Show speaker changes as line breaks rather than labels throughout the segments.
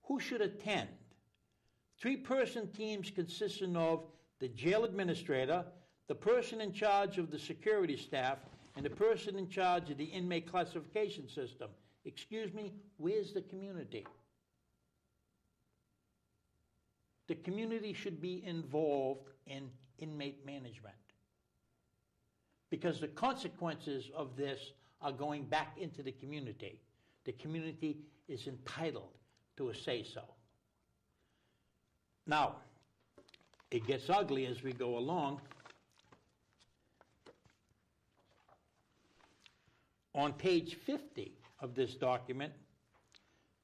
Who should attend? 3-person teams consisting of the jail administrator, the person in charge of the security staff, and the person in charge of the inmate classification system. Excuse me, where's the community? The community should be involved in inmate management, because the consequences of this are going back into the community. The community is entitled to a say-so. Now, it gets ugly as we go along. On page 50 of this document,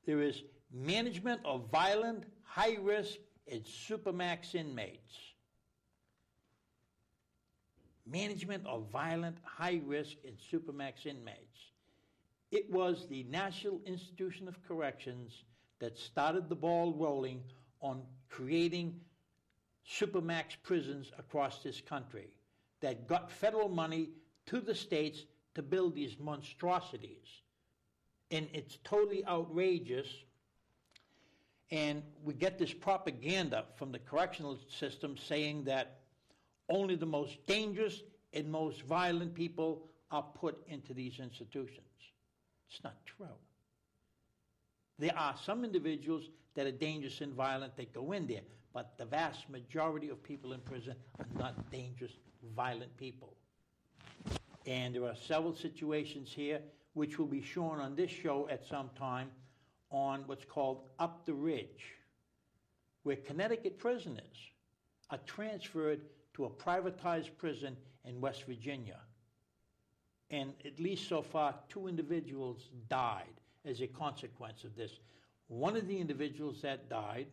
there is management of violent, high-risk, and supermax inmates. Management of violent, high-risk, and supermax inmates. It was the National Institution of Corrections that started the ball rolling on creating supermax prisons across this country, that got federal money to the states to build these monstrosities. And it's totally outrageous. And we get this propaganda from the correctional system saying that only the most dangerous and most violent people are put into these institutions. It's not true. There are some individuals that are dangerous and violent that go in there, but the vast majority of people in prison are not dangerous, violent people. And there are several situations here which will be shown on this show at some time on what's called Up the Ridge, where Connecticut prisoners are transferred to a privatized prison in West Virginia. And at least so far, 2 individuals died as a consequence of this. One of the individuals that died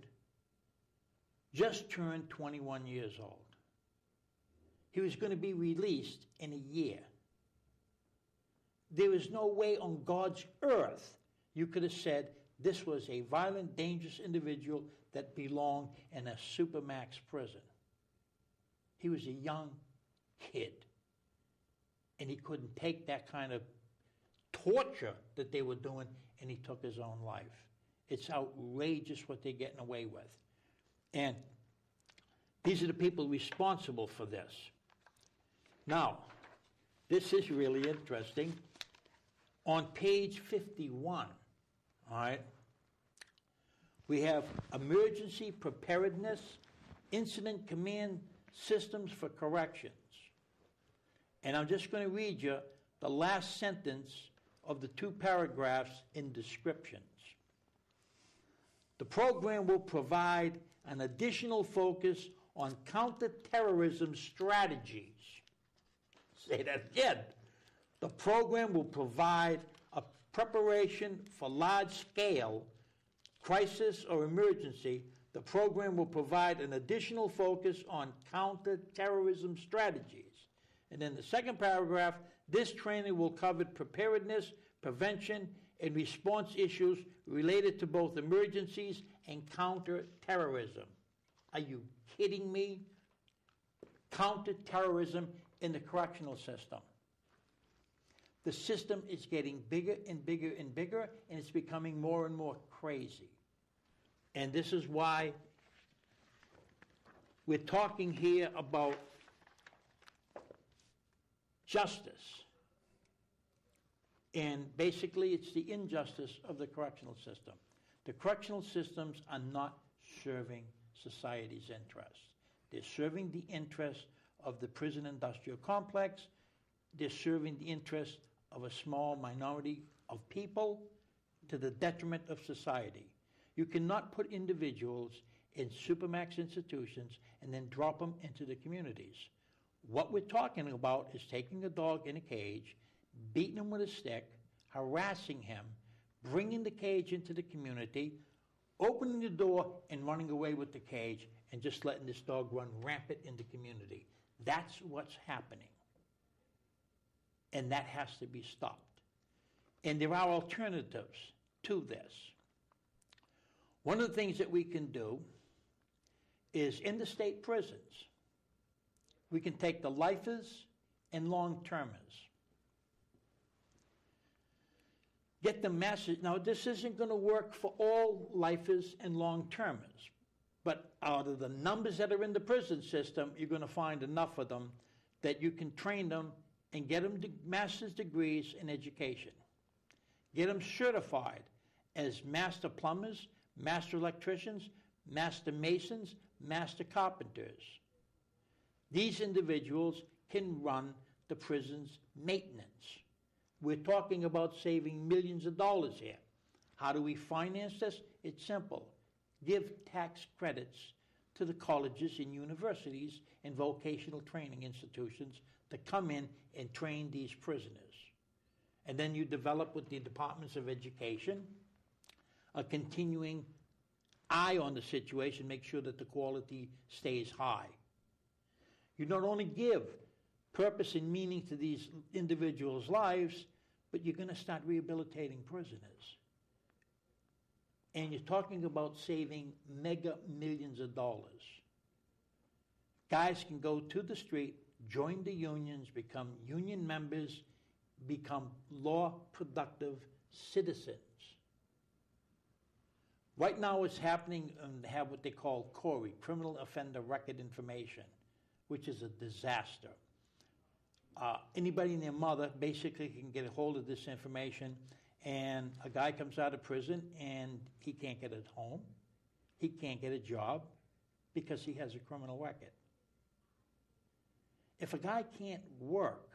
just turned 21 years old. He was going to be released in a year. There is no way on God's earth you could have said this was a violent, dangerous individual that belonged in a supermax prison. He was a young kid, and he couldn't take that kind of torture that they were doing, and he took his own life. It's outrageous what they're getting away with. And these are the people responsible for this. Now, this is really interesting. On page 51, all right, we have emergency preparedness, incident command systems for corrections. And I'm just going to read you the last sentence of the 2 paragraphs in descriptions. The program will provide an additional focus on counterterrorism strategies. Say that again. The program will provide a preparation for large-scale crisis or emergency. The program will provide an additional focus on counterterrorism strategies. And in the second paragraph, this training will cover preparedness, prevention, and response issues related to both emergencies and counterterrorism. Are you kidding me? Counterterrorism in the correctional system. The system is getting bigger and bigger and bigger, and it's becoming more and more crazy. And this is why we're talking here about justice. And basically, it's the injustice of the correctional system. The correctional systems are not serving society's interests. They're serving the interests of the prison industrial complex. They're serving the interests of a small minority of people to the detriment of society. You cannot put individuals in supermax institutions and then drop them into the communities. What we're talking about is taking a dog in a cage, beating him with a stick, harassing him, bringing the cage into the community, opening the door and running away with the cage, and just letting this dog run rampant in the community. That's what's happening. And that has to be stopped. And there are alternatives to this. One of the things that we can do is in the state prisons, we can take the lifers and long-termers. Get the message. Now, this isn't going to work for all lifers and long-termers, but out of the numbers that are in the prison system, you're going to find enough of them that you can train them and get them master's degrees in education. Get them certified as master plumbers, master electricians, master masons, master carpenters. These individuals can run the prison's maintenance. We're talking about saving millions of dollars here. How do we finance this? It's simple. Give tax credits to the colleges and universities and vocational training institutions to come in and train these prisoners. And then you develop with the departments of education a continuing eye on the situation, make sure that the quality stays high. You not only give purpose and meaning to these individuals' lives, but you're going to start rehabilitating prisoners. And you're talking about saving mega millions of dollars. Guys can go to the street, join the unions, become union members, become law-productive citizens. Right now it's happening and they have what they call CORI, Criminal Offender Record Information, which is a disaster. Anybody and their mother basically can get a hold of this information, and a guy comes out of prison and he can't get a home, he can't get a job because he has a criminal record. If a guy can't work,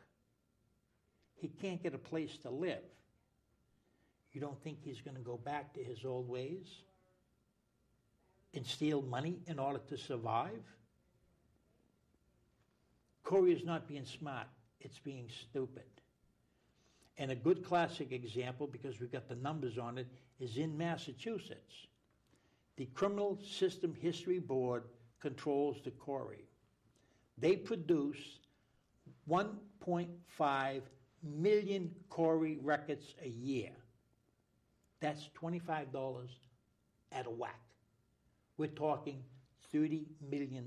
he can't get a place to live. You don't think he's going to go back to his old ways and steal money in order to survive? Corey is not being smart, it's being stupid. And a good classic example, because we've got the numbers on it, is in Massachusetts. The Criminal System History Board controls the Corey. They produce 1.5 million Corey records a year. That's $25 at a whack. We're talking $30 million.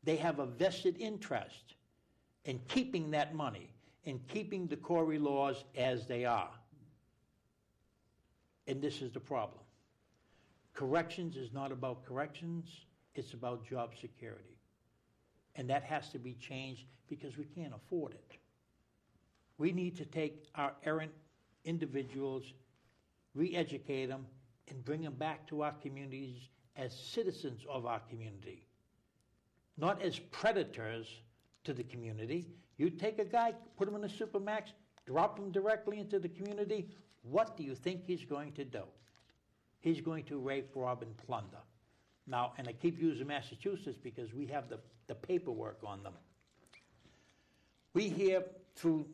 They have a vested interest in keeping that money, in keeping the Corey laws as they are. And this is the problem. Corrections is not about corrections, it's about job security. And that has to be changed because we can't afford it. We need to take our errant individuals, re-educate them, and bring them back to our communities as citizens of our community. Not as predators to the community. You take a guy, put him in a supermax, drop him directly into the community, what do you think he's going to do? He's going to rape, rob, and plunder. Now, and I keep using Massachusetts because we have the paperwork on them. We hear through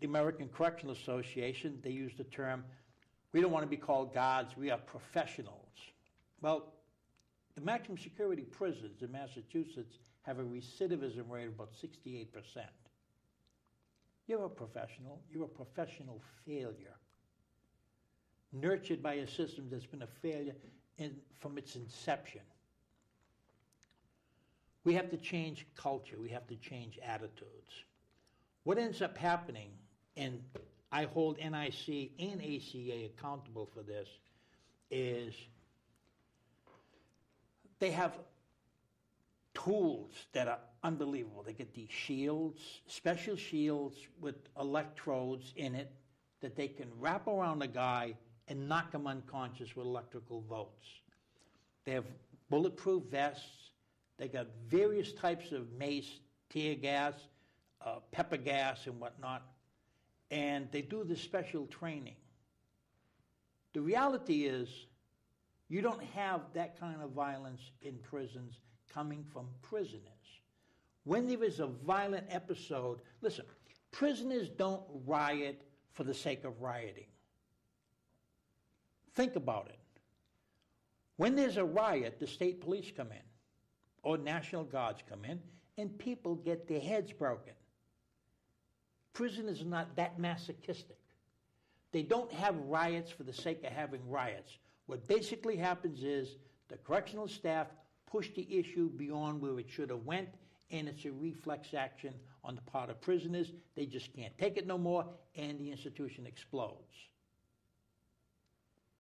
the American Correctional Association, they use the term, we don't want to be called guards, we are professionals. Well, the maximum security prisons in Massachusetts have a recidivism rate of about 68%. You're a professional failure, nurtured by a system that's been a failure from its inception. We have to change culture, we have to change attitudes. What ends up happening, and I hold NIC and ACA accountable for this, is they have tools that are unbelievable. They get these shields, special shields with electrodes in it that they can wrap around a guy and knock him unconscious with electrical volts. They have bulletproof vests. They got various types of mace, tear gas, pepper gas, and whatnot. And they do this special training. The reality is, you don't have that kind of violence in prisons coming from prisoners. When there is a violent episode, listen, prisoners don't riot for the sake of rioting. Think about it. When there's a riot, the state police come in, or National Guards come in, and people get their heads broken. Prisoners are not that masochistic. They don't have riots for the sake of having riots. What basically happens is the correctional staff push the issue beyond where it should have went, and it's a reflex action on the part of prisoners. They just can't take it no more, and the institution explodes.